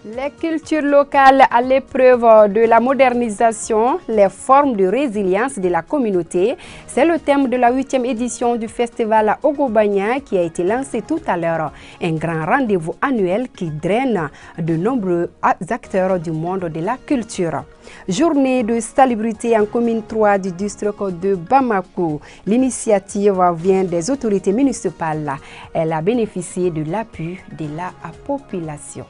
Les cultures locales à l'épreuve de la modernisation, les formes de résilience de la communauté, c'est le thème de la 8e édition du festival Ogobanya qui a été lancé tout à l'heure. Un grand rendez-vous annuel qui draine de nombreux acteurs du monde de la culture. Journée de salubrité en commune 3 du district de Bamako. L'initiative vient des autorités municipales. Elle a bénéficié de l'appui de la population.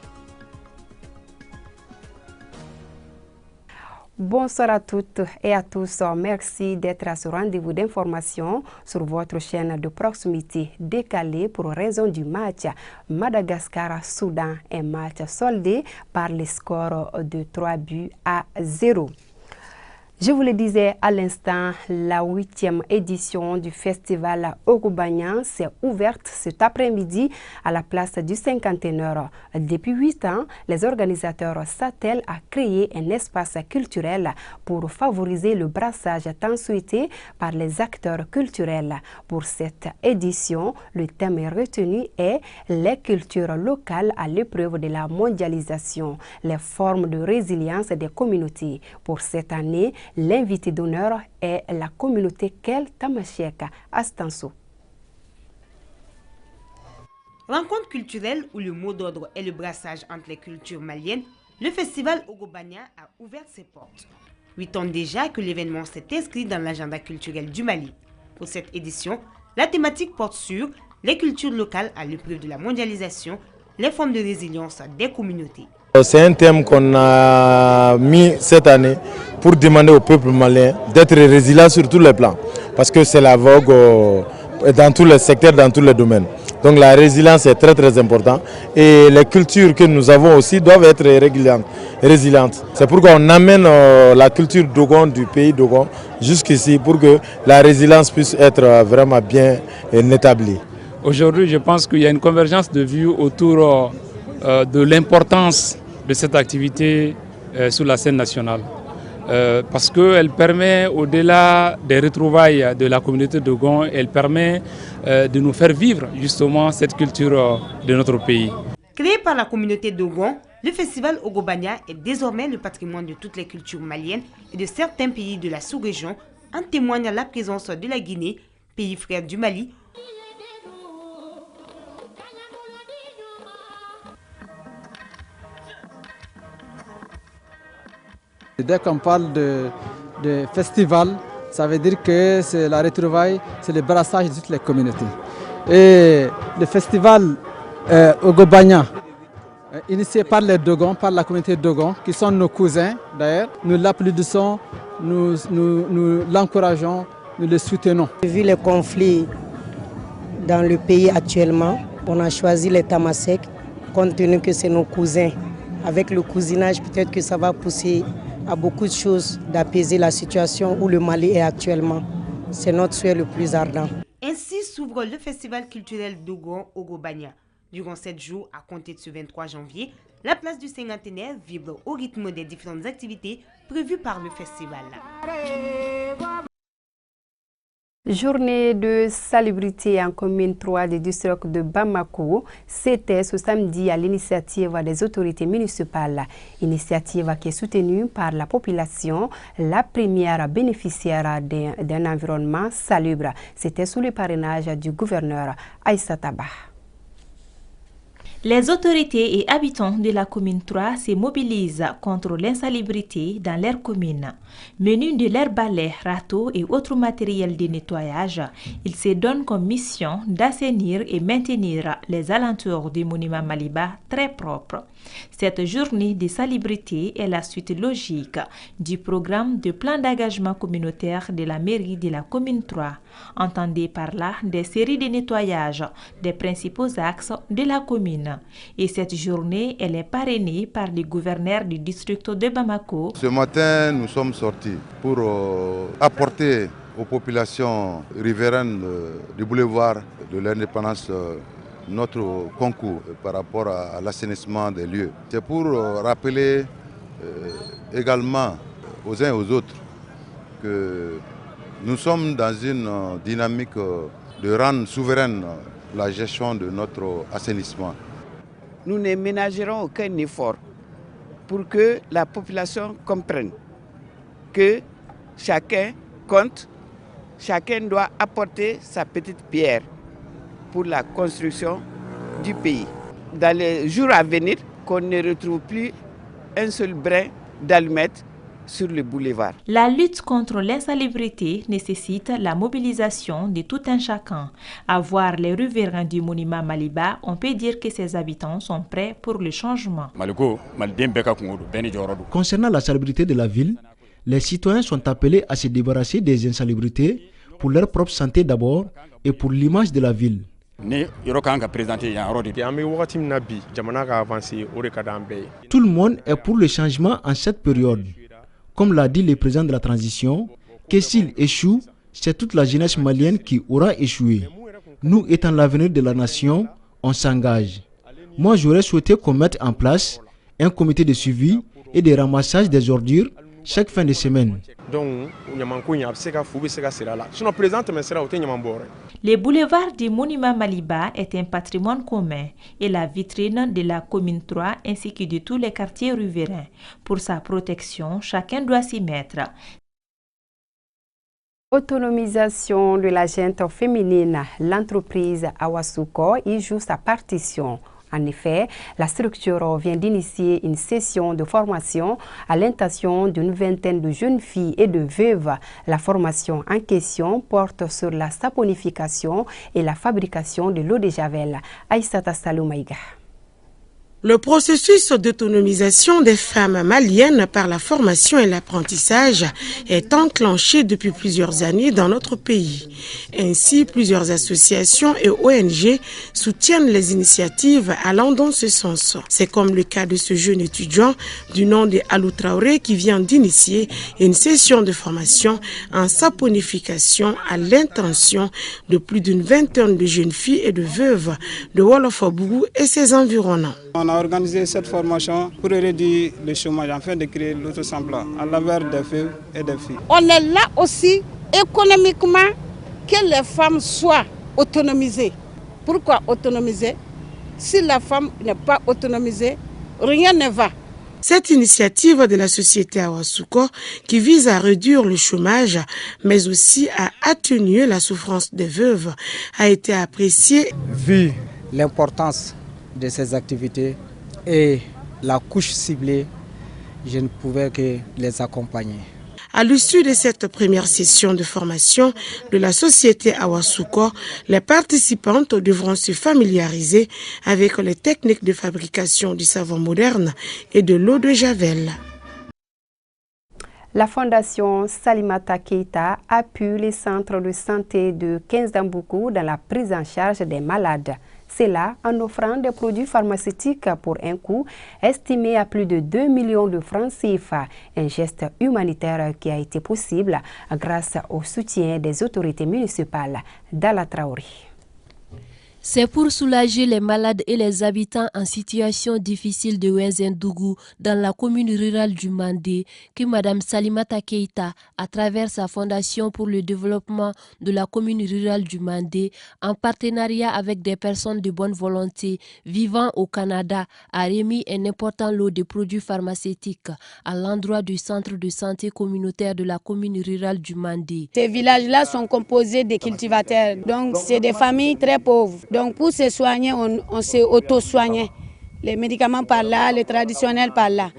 Bonsoir à toutes et à tous. Merci d'être à ce rendez-vous d'information sur votre chaîne de proximité décalée pour raison du match Madagascar-Soudan, un match soldé par le score de 3-0. Je vous le disais à l'instant, la 8e édition du festival Ogobanya s'est ouverte cet après-midi à la place du Cinquantenaire. Depuis 8 ans, les organisateurs s'attellent à créer un espace culturel pour favoriser le brassage tant souhaité par les acteurs culturels. Pour cette édition, le thème retenu est les cultures locales à l'épreuve de la mondialisation, les formes de résilience des communautés. Pour cette année, l'invité d'honneur est la communauté Kel Tamashek à Stanso. Rencontre culturelle où le mot d'ordre est le brassage entre les cultures maliennes, le festival Ogobanya a ouvert ses portes. 8 ans déjà que l'événement s'est inscrit dans l'agenda culturel du Mali. Pour cette édition, la thématique porte sur les cultures locales à l'épreuve de la mondialisation, les formes de résilience des communautés. C'est un thème qu'on a mis cette année pour demander au peuple malien d'être résilient sur tous les plans. Parce que c'est la vogue dans tous les secteurs, dans tous les domaines. Donc la résilience est très très importante. Et les cultures que nous avons aussi doivent être résilientes. C'est pourquoi on amène la culture Dogon du pays Dogon jusqu'ici pour que la résilience puisse être vraiment bien établie. Aujourd'hui, je pense qu'il y a une convergence de vues autour de l'importance de cette activité sur la scène nationale. Parce qu'elle permet, au-delà des retrouvailles de la communauté Dogon, elle permet de nous faire vivre justement cette culture de notre pays. Créé par la communauté Dogon, le festival Ogobanya est désormais le patrimoine de toutes les cultures maliennes et de certains pays de la sous-région, en témoigne la présence de la Guinée, pays frère du Mali. Dès qu'on parle de festival, ça veut dire que c'est la retrouvaille, c'est le brassage de toutes les communautés. Et le festival Ogobanya, initié par les Dogons, par la communauté Dogon, qui sont nos cousins d'ailleurs, nous l'applaudissons, nous l'encourageons, nous le soutenons. Vu les conflits dans le pays actuellement, on a choisi les Tamasek, compte tenu que c'est nos cousins. Avec le cousinage, peut-être que ça va pousser à beaucoup de choses d'apaiser la situation où le Mali est actuellement. C'est notre souhait le plus ardent. Ainsi s'ouvre le festival culturel Dogon Ogobanya. Durant 7 jours, à compter de ce 23 janvier, la place du Cinquantenaire vibre au rythme des différentes activités prévues par le festival. Journée de salubrité en commune 3 du district de Bamako, c'était ce samedi à l'initiative des autorités municipales. Initiative qui est soutenue par la population, la première bénéficiaire d'un environnement salubre. C'était sous le parrainage du gouverneur Aïssa Taba. Les autorités et habitants de la commune 3 se mobilisent contre l'insalubrité dans leur commune. Menus de leurs balais, râteaux et autres matériels de nettoyage, ils se donnent comme mission d'assainir et maintenir les alentours du monument Maliba très propres. Cette journée de salubrité est la suite logique du programme de plan d'engagement communautaire de la mairie de la commune 3. Entendez par là des séries de nettoyage des principaux axes de la commune. Et cette journée, elle est parrainée par le gouverneur du district de Bamako. Ce matin, nous sommes sortis pour apporter aux populations riveraines du boulevard de l'indépendance notre concours par rapport à l'assainissement des lieux. C'est pour rappeler également aux uns et aux autres que nous sommes dans une dynamique de rendre souveraine la gestion de notre assainissement. Nous ne ménagerons aucun effort pour que la population comprenne que chacun compte, chacun doit apporter sa petite pierre pour la construction du pays. Dans les jours à venir, qu'on ne retrouve plus un seul brin d'allumettes sur le boulevard. La lutte contre l'insalubrité nécessite la mobilisation de tout un chacun. À voir les riverains du monument Maliba, on peut dire que ses habitants sont prêts pour le changement. Concernant la salubrité de la ville, les citoyens sont appelés à se débarrasser des insalubrités pour leur propre santé d'abord et pour l'image de la ville. Tout le monde est pour le changement en cette période. Comme l'a dit le président de la transition, que s'il échoue, c'est toute la jeunesse malienne qui aura échoué. Nous étant l'avenir de la nation, on s'engage. Moi, j'aurais souhaité qu'on mette en place un comité de suivi et de ramassage des ordures chaque fin de semaine. Le boulevard du monument Maliba est un patrimoine commun et la vitrine de la commune 3 ainsi que de tous les quartiers riverains. Pour sa protection, chacun doit s'y mettre. Autonomisation de la gente féminine, l'entreprise Awasuko y joue sa partition. En effet, la structure vient d'initier une session de formation à l'intention d'une vingtaine de jeunes filles et de veuves. La formation en question porte sur la saponification et la fabrication de l'eau de Javel. Aïssata Saloumaïga. Le processus d'autonomisation des femmes maliennes par la formation et l'apprentissage est enclenché depuis plusieurs années dans notre pays. Ainsi, plusieurs associations et ONG soutiennent les initiatives allant dans ce sens. C'est comme le cas de ce jeune étudiant du nom de Alou Traoré qui vient d'initier une session de formation en saponification à l'intention de plus d'une vingtaine de jeunes filles et de veuves de Wolof-Bougou et ses environnants. On a organisé cette formation pour réduire le chômage afin de créer l'auto-emploi à l'envers des filles et des filles. On est là aussi économiquement que les femmes soient autonomisées. Pourquoi autonomiser? Si la femme n'est pas autonomisée, rien ne va. Cette initiative de la société Awasuko qui vise à réduire le chômage mais aussi à atténuer la souffrance des veuves a été appréciée. Vu l'importance de ces activités et la couche ciblée, je ne pouvais que les accompagner. À l'issue de cette première session de formation de la société Awasuko, les participantes devront se familiariser avec les techniques de fabrication du savon moderne et de l'eau de Javel. La fondation Salimata Keita appuie les centres de santé de Kinzamboukou dans la prise en charge des malades. C'est là en offrant des produits pharmaceutiques pour un coût estimé à plus de 2 millions de francs CFA. Un geste humanitaire qui a été possible grâce au soutien des autorités municipales. Dala Traoré. C'est pour soulager les malades et les habitants en situation difficile de Wenzendougu dans la commune rurale du Mandé que Mme Salimata Keita, à travers sa fondation pour le développement de la commune rurale du Mandé, en partenariat avec des personnes de bonne volonté vivant au Canada, a remis un important lot de produits pharmaceutiques à l'endroit du centre de santé communautaire de la commune rurale du Mandé. Ces villages-là sont composés de cultivateurs, donc c'est des familles très pauvres. Donc pour se soigner, on s'est auto-soigné. Les médicaments par là, les traditionnels par là.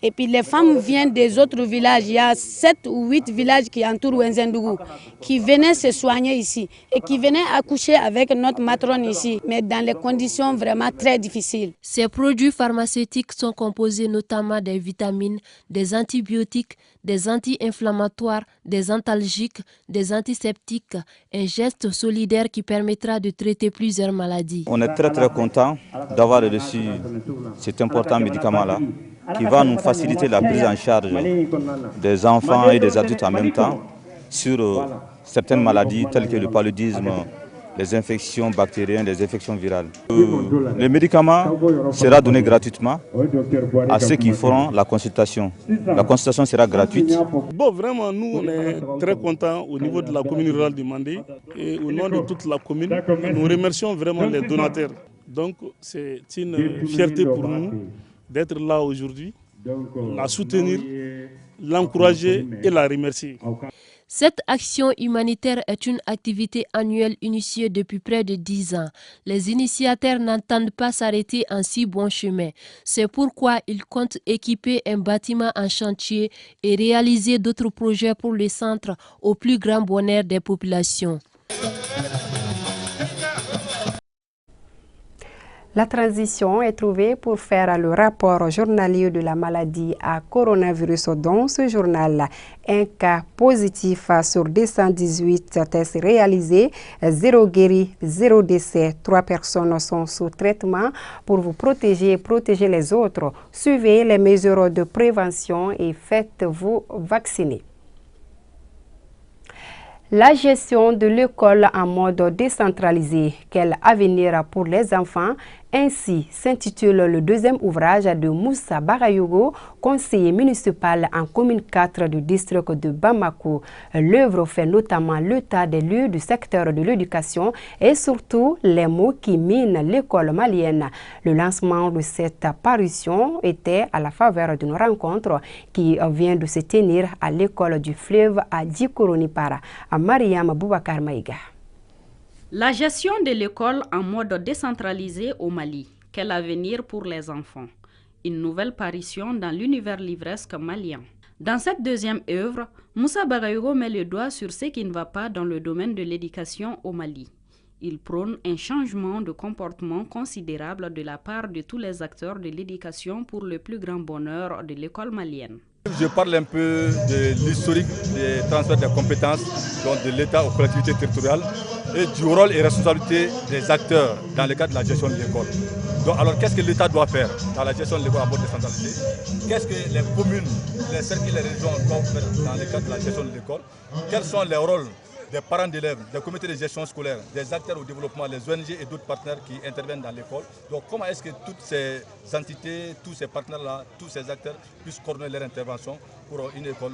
Et puis les femmes viennent des autres villages. Il y a 7 ou 8 villages qui entourent Wenzendougu, qui venaient se soigner ici et qui venaient accoucher avec notre matrone ici, mais dans les conditions vraiment très difficiles. Ces produits pharmaceutiques sont composés notamment des vitamines, des antibiotiques, des anti-inflammatoires, des antalgiques, des antiseptiques, un geste solidaire qui permettra de traiter plusieurs maladies. On est très content d'avoir reçu cet important médicament-là, qui va nous faciliter la prise en charge des enfants et des adultes en même temps sur certaines maladies telles que le paludisme, les infections bactériennes, les infections virales. Le médicament sera donné gratuitement à ceux qui feront la consultation. La consultation sera gratuite. Bon, vraiment, nous, on est très contents au niveau de la commune rurale du Mandé et au nom de toute la commune. Nous remercions vraiment les donateurs. Donc, c'est une fierté pour nous d'être là aujourd'hui la soutenir, l'encourager et la remercier. Cette action humanitaire est une activité annuelle initiée depuis près de 10 ans. Les initiateurs n'entendent pas s'arrêter en si bon chemin. C'est pourquoi ils comptent équiper un bâtiment en chantier et réaliser d'autres projets pour le centre au plus grand bonheur des populations. La transition est trouvée pour faire le rapport journalier de la maladie à coronavirus. Dans ce journal, un cas positif sur 218 tests réalisés, 0 guéri, 0 décès. 3 personnes sont sous traitement pour vous protéger et protéger les autres. Suivez les mesures de prévention et faites-vous vacciner. La gestion de l'école en mode décentralisé, quel avenir pour les enfants? Ainsi s'intitule le deuxième ouvrage de Moussa Barayogo, conseiller municipal en commune 4 du district de Bamako. L'œuvre fait notamment l'état des lieux du secteur de l'éducation et surtout les maux qui minent l'école malienne. Le lancement de cette parution était à la faveur d'une rencontre qui vient de se tenir à l'école du fleuve à Djikoronipara, à Mariam Boubacar Maïga. La gestion de l'école en mode décentralisé au Mali. Quel avenir pour les enfants? Une nouvelle parution dans l'univers livresque malien. Dans cette deuxième œuvre, Moussa Barayogo met le doigt sur ce qui ne va pas dans le domaine de l'éducation au Mali. Il prône un changement de comportement considérable de la part de tous les acteurs de l'éducation pour le plus grand bonheur de l'école malienne. Je parle un peu de l'historique des transferts de compétences donc de l'État aux collectivités territoriales et du rôle et responsabilité des acteurs dans le cadre de la gestion de l'école. Alors qu'est-ce que l'État doit faire dans la gestion de l'école à mode décentralisé? Qu'est-ce que les communes, les cercles et les régions doivent faire dans le cadre de la gestion de l'école? Quels sont les rôles des parents d'élèves, des comités de gestion scolaire, des acteurs au développement, les ONG et d'autres partenaires qui interviennent dans l'école? Donc comment est-ce que toutes ces entités, tous ces partenaires-là, tous ces acteurs puissent coordonner leur intervention pour une école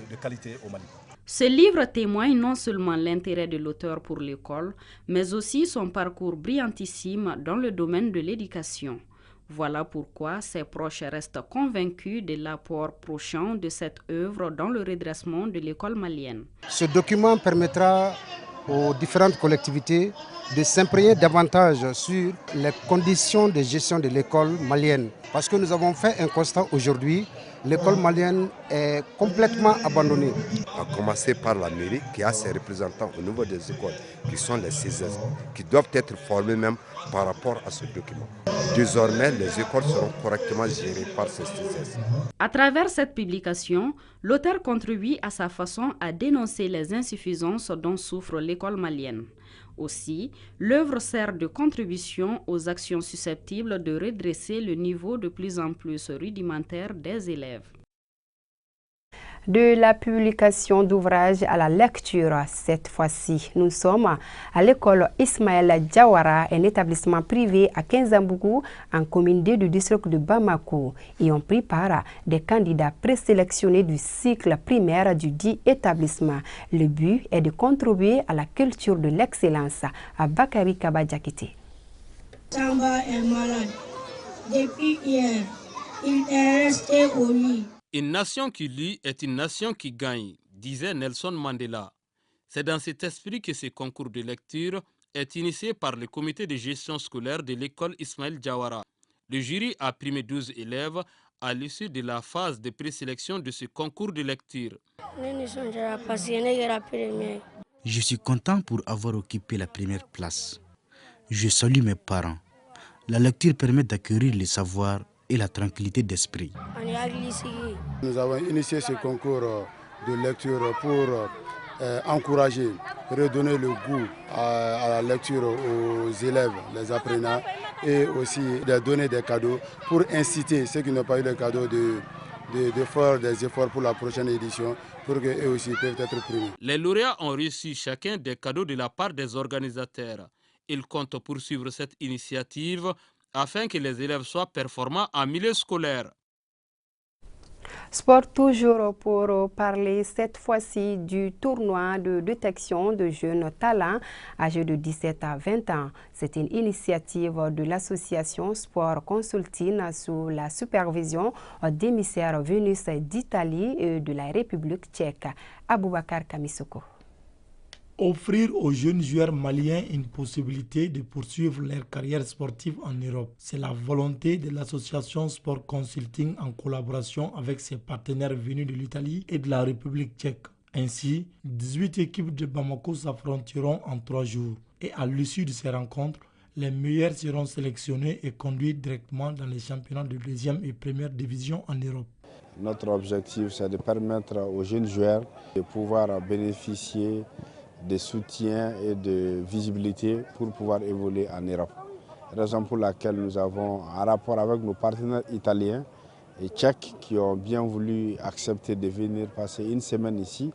de qualité au Mali? Ce livre témoigne non seulement l'intérêt de l'auteur pour l'école, mais aussi son parcours brillantissime dans le domaine de l'éducation. Voilà pourquoi ses proches restent convaincus de l'apport prochain de cette œuvre dans le redressement de l'école malienne. Ce document permettra aux différentes collectivités de s'imprégner davantage sur les conditions de gestion de l'école malienne. Parce que nous avons fait un constat aujourd'hui, l'école malienne est complètement abandonnée. À commencer par la mairie qui a ses représentants au niveau des écoles, qui sont les CESES, qui doivent être formés même par rapport à ce document. Désormais, les écoles seront correctement gérées par ces CESES. À travers cette publication, l'auteur contribue à sa façon à dénoncer les insuffisances dont souffre l'école malienne. Aussi, l'œuvre sert de contribution aux actions susceptibles de redresser le niveau de plus en plus rudimentaire des élèves. De la publication d'ouvrages à la lecture, cette fois-ci, nous sommes à l'école Ismaël Diawara, un établissement privé à Kinzambougou, en commune 2 du district de Bamako, et ont pris part des candidats présélectionnés du cycle primaire du dit établissement. Le but est de contribuer à la culture de l'excellence. À Bakari Kabadjakite. Samba est malade. Depuis hier, il est resté au lit. Une nation qui lit est une nation qui gagne, disait Nelson Mandela. C'est dans cet esprit que ce concours de lecture est initié par le comité de gestion scolaire de l'école Ismaël Diawara. Le jury a primé 12 élèves à l'issue de la phase de présélection de ce concours de lecture. Je suis content pour avoir occupé la première place. Je salue mes parents. La lecture permet d'acquérir le savoir et la tranquillité d'esprit. Nous avons initié ce concours de lecture pour encourager, redonner le goût à la lecture aux élèves, les apprenants, et aussi de donner des cadeaux pour inciter ceux qui n'ont pas eu le cadeau de faire des efforts pour la prochaine édition, pour qu'eux aussi peuvent être primés. Les lauréats ont reçu chacun des cadeaux de la part des organisateurs. Ils comptent poursuivre cette initiative afin que les élèves soient performants en milieu scolaire. Sport toujours pour parler cette fois-ci du tournoi de détection de jeunes talents âgés de 17 à 20 ans. C'est une initiative de l'association Sport Consulting sous la supervision d'émissaires venus d'Italie et de la République tchèque. Aboubakar Kamisoko. Offrir aux jeunes joueurs maliens une possibilité de poursuivre leur carrière sportive en Europe. C'est la volonté de l'association Sport Consulting en collaboration avec ses partenaires venus de l'Italie et de la République tchèque. Ainsi, 18 équipes de Bamako s'affronteront en 3 jours. Et à l'issue de ces rencontres, les meilleurs seront sélectionnés et conduits directement dans les championnats de 2e et 1re division en Europe. Notre objectif, c'est de permettre aux jeunes joueurs de pouvoir bénéficier de soutien et de visibilité pour pouvoir évoluer en Europe. Raison pour laquelle nous avons un rapport avec nos partenaires italiens et tchèques qui ont bien voulu accepter de venir passer une semaine ici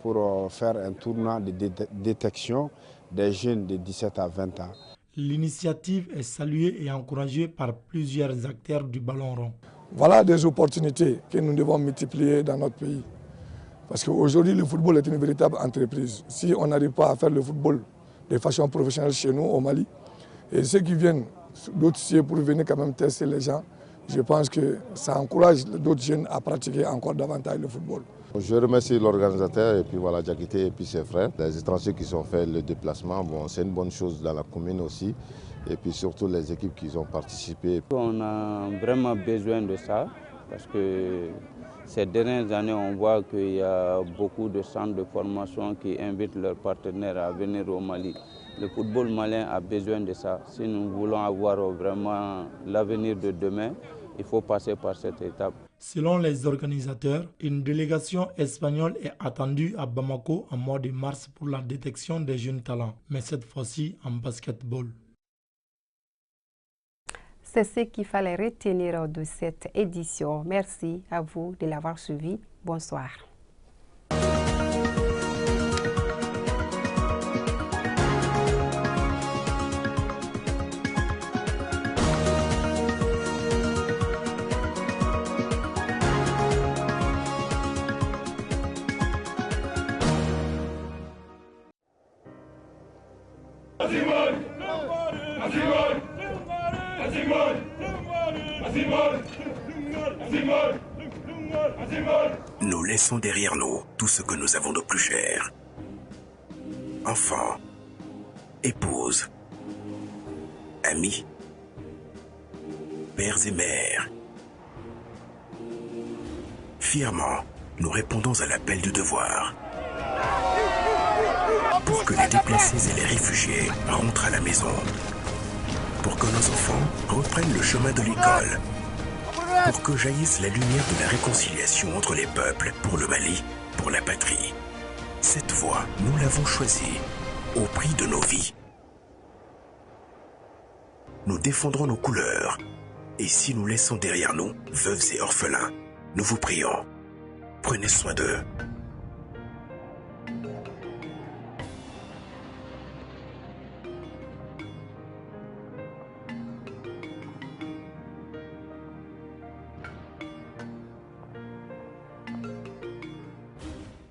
pour faire un tournoi de détection des jeunes de 17 à 20 ans. L'initiative est saluée et encouragée par plusieurs acteurs du ballon rond. Voilà des opportunités que nous devons multiplier dans notre pays. Parce qu'aujourd'hui, le football est une véritable entreprise. Si on n'arrive pas à faire le football de façon professionnelle chez nous, au Mali, et ceux qui viennent d'autres sièges pour venir quand même tester les gens, je pense que ça encourage d'autres jeunes à pratiquer encore davantage le football. Je remercie l'organisateur et puis voilà, Diakité et puis ses frères, les étrangers qui ont fait le déplacement. Bon, c'est une bonne chose dans la commune aussi. Et puis surtout les équipes qui ont participé. On a vraiment besoin de ça parce que ces dernières années, on voit qu'il y a beaucoup de centres de formation qui invitent leurs partenaires à venir au Mali. Le football malien a besoin de ça. Si nous voulons avoir vraiment l'avenir de demain, il faut passer par cette étape. Selon les organisateurs, une délégation espagnole est attendue à Bamako en mois de mars pour la détection des jeunes talents, mais cette fois-ci en basketball. C'est ce qu'il fallait retenir de cette édition. Merci à vous de l'avoir suivi. Bonsoir. Nous laissons derrière nous tout ce que nous avons de plus cher. Enfants, épouses, amis, pères et mères. Fièrement, nous répondons à l'appel du devoir. Pour que les déplacés et les réfugiés rentrent à la maison. Pour que nos enfants reprennent le chemin de l'école. Pour que jaillisse la lumière de la réconciliation entre les peuples, pour le Mali, pour la patrie. Cette voie, nous l'avons choisie, au prix de nos vies. Nous défendrons nos couleurs, et si nous laissons derrière nous veuves et orphelins, nous vous prions, prenez soin d'eux.